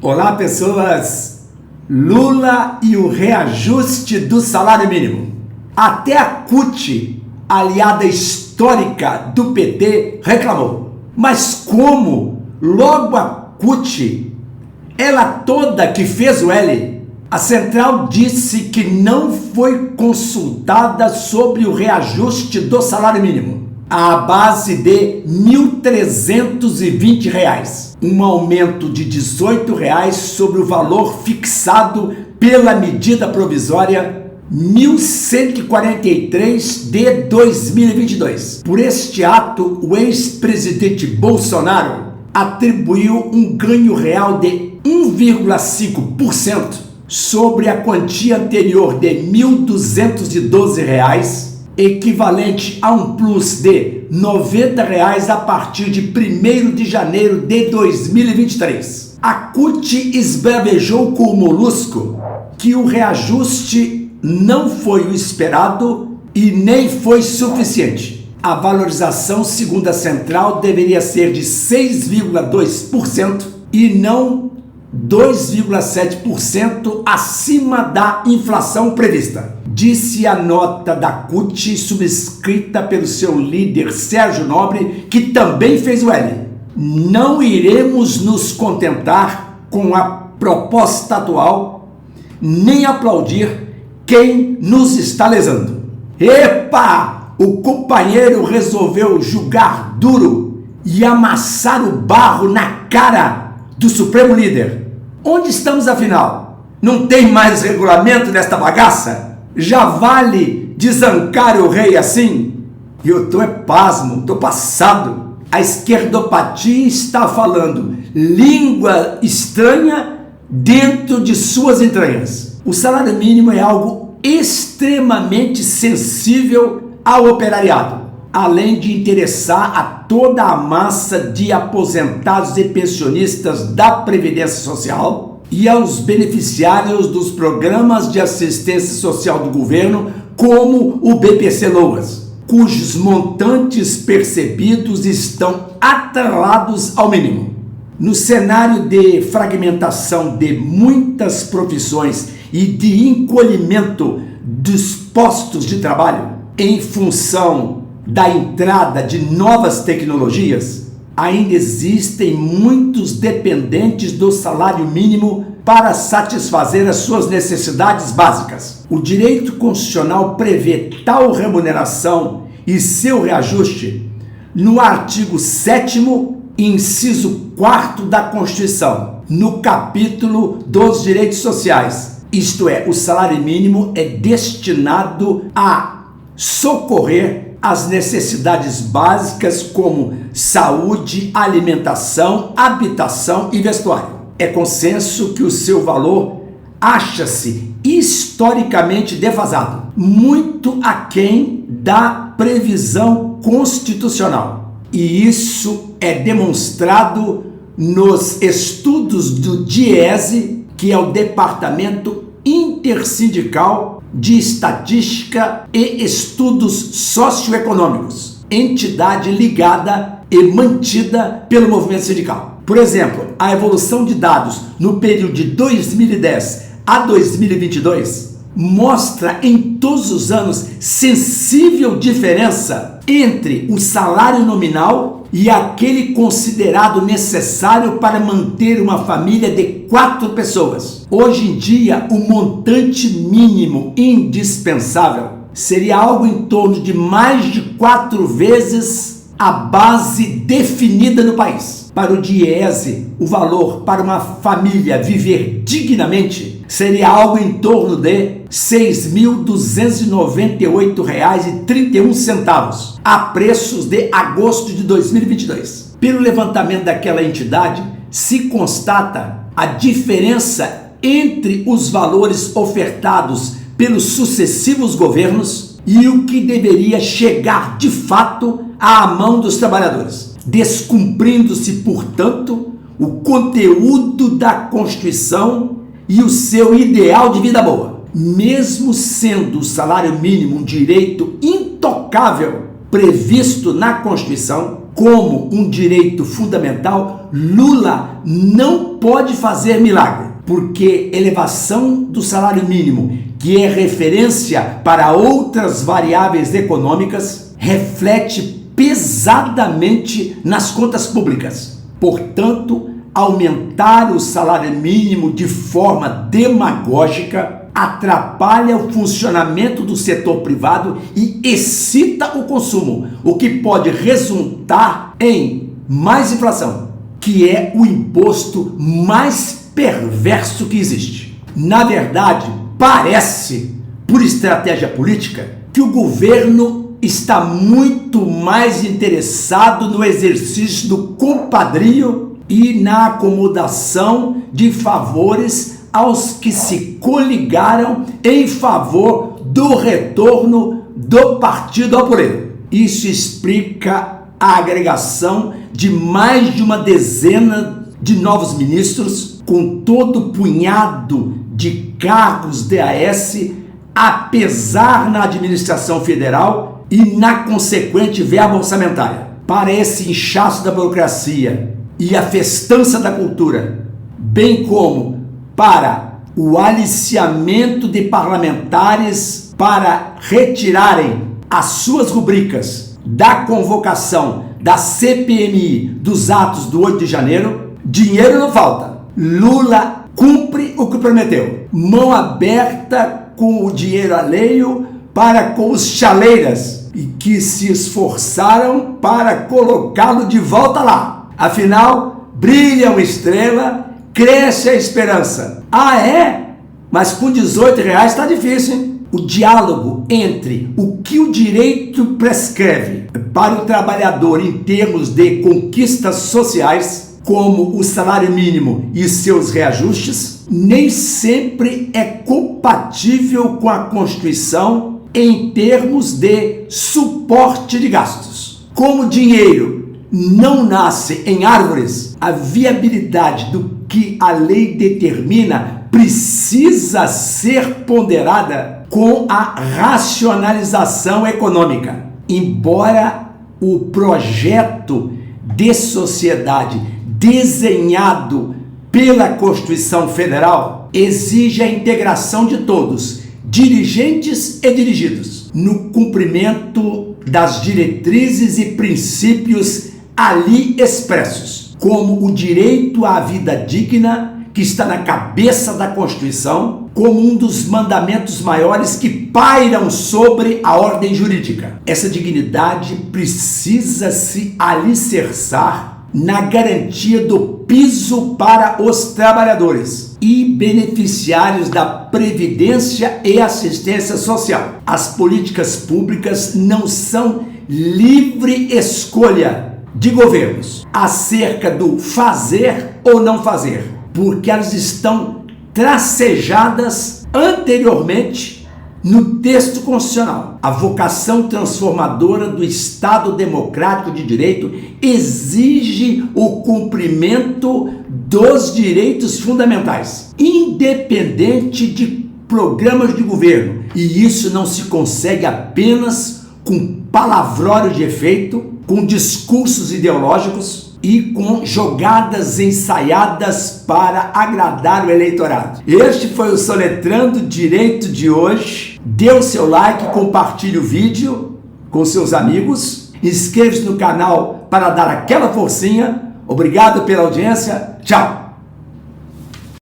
Olá, pessoas! Lula e o reajuste do salário mínimo. Até a CUT, aliada histórica do PT, reclamou. Mas como logo a CUT, ela toda que fez o L, a central disse que não foi consultada sobre o reajuste do salário mínimo, à base de R$ 1.320, um aumento de R$ 18 sobre o valor fixado pela medida provisória 1143 de 2022. Por este ato, o ex-presidente Bolsonaro atribuiu um ganho real de 1,5% sobre a quantia anterior de R$ 1.212, equivalente a um plus de R$ 90 a partir de 1º de janeiro de 2023. A CUT esbravejou com o Molusco que o reajuste não foi o esperado e nem foi suficiente. A valorização, segundo a central, deveria ser de 6,2% e não 2,7% acima da inflação prevista. Disse a nota da CUT, subscrita pelo seu líder Sérgio Nobre, que também fez o L. Não iremos nos contentar com a proposta atual, nem aplaudir quem nos está lesando. Epa! O companheiro resolveu julgar duro e amassar o barro na cara do Supremo Líder. Onde estamos afinal? Não tem mais regulamento nesta bagaça? Já vale desancar o rei assim? E eu tô pasmo, tô passado. A esquerdopatia está falando língua estranha dentro de suas entranhas. O salário mínimo é algo extremamente sensível ao operariado, além de interessar a toda a massa de aposentados e pensionistas da Previdência Social e aos beneficiários dos programas de assistência social do governo, como o BPC-Loas, cujos montantes percebidos estão atrelados ao mínimo. No cenário de fragmentação de muitas profissões e de encolhimento dos postos de trabalho, em função da entrada de novas tecnologias, ainda existem muitos dependentes do salário mínimo para satisfazer as suas necessidades básicas. O direito constitucional prevê tal remuneração e seu reajuste no artigo 7º, inciso 4º da Constituição, no capítulo dos direitos sociais. Isto é, o salário mínimo é destinado a socorrer as necessidades básicas como saúde, alimentação, habitação e vestuário. É consenso que o seu valor acha-se historicamente defasado, muito aquém da previsão constitucional. E isso é demonstrado nos estudos do DIEESE, que é o Departamento Intersindical de Estatística e Estudos Socioeconômicos, entidade ligada e mantida pelo movimento sindical. Por exemplo, a evolução de dados no período de 2010 a 2022 mostra em todos os anos sensível diferença entre o salário nominal e aquele considerado necessário para manter uma família de 4 pessoas. Hoje em dia, o montante mínimo indispensável seria algo em torno de mais de 4 vezes a base definida no país. Para o DIEESE, o valor para uma família viver dignamente seria algo em torno de R$ 6.298,31 a preços de agosto de 2022. Pelo levantamento daquela entidade, se constata a diferença entre os valores ofertados pelos sucessivos governos e o que deveria chegar de fato à mão dos trabalhadores, descumprindo-se, portanto, o conteúdo da Constituição e o seu ideal de vida boa. Mesmo sendo o salário mínimo um direito intocável previsto na Constituição, como um direito fundamental, Lula não pode fazer milagre, porque elevação do salário mínimo, que é referência para outras variáveis econômicas, reflete pesadamente nas contas públicas. Portanto, aumentar o salário mínimo de forma demagógica atrapalha o funcionamento do setor privado e excita o consumo, o que pode resultar em mais inflação, que é o imposto mais perverso que existe. Na verdade, parece, por estratégia política, que o governo está muito mais interessado no exercício do compadrio e na acomodação de favores aos que se coligaram em favor do retorno do partido ao poder. Isso explica a agregação de mais de uma dezena de novos ministros, com todo o punhado de cargos DAS, apesar na administração federal e na consequente verba orçamentária. Para esse inchaço da burocracia e a festança da cultura, bem como para o aliciamento de parlamentares para retirarem as suas rubricas da convocação da CPMI dos atos do 8 de janeiro, dinheiro não falta. Lula cumpre o que prometeu. Mão aberta com o dinheiro alheio para com os chaleiras e que se esforçaram para colocá-lo de volta lá. Afinal, brilha uma estrela, cresce a esperança. Ah, é? Mas com R$18 está difícil, hein? O diálogo entre o que o direito prescreve para o trabalhador em termos de conquistas sociais, como o salário mínimo e seus reajustes, nem sempre é compatível com a Constituição em termos de suporte de gastos. Como o dinheiro não nasce em árvores, a viabilidade do que a lei determina precisa ser ponderada com a racionalização econômica. Embora o projeto de sociedade desenhado pela Constituição Federal exige a integração de todos, dirigentes e dirigidos, no cumprimento das diretrizes e princípios ali expressos, como o direito à vida digna, que está na cabeça da Constituição, como um dos mandamentos maiores que pairam sobre a ordem jurídica. Essa dignidade precisa se alicerçar na garantia do piso para os trabalhadores e beneficiários da Previdência e Assistência Social. As políticas públicas não são livre escolha de governos acerca do fazer ou não fazer, porque elas estão tracejadas anteriormente no texto constitucional. A vocação transformadora do Estado Democrático de Direito exige o cumprimento dos direitos fundamentais, independente de programas de governo. E isso não se consegue apenas com palavrório de efeito, com discursos ideológicos e com jogadas ensaiadas para agradar o eleitorado. Este foi o Soletrando Direito de hoje. Dê o seu like, compartilhe o vídeo com seus amigos, inscreva-se no canal para dar aquela forcinha. Obrigado pela audiência. Tchau!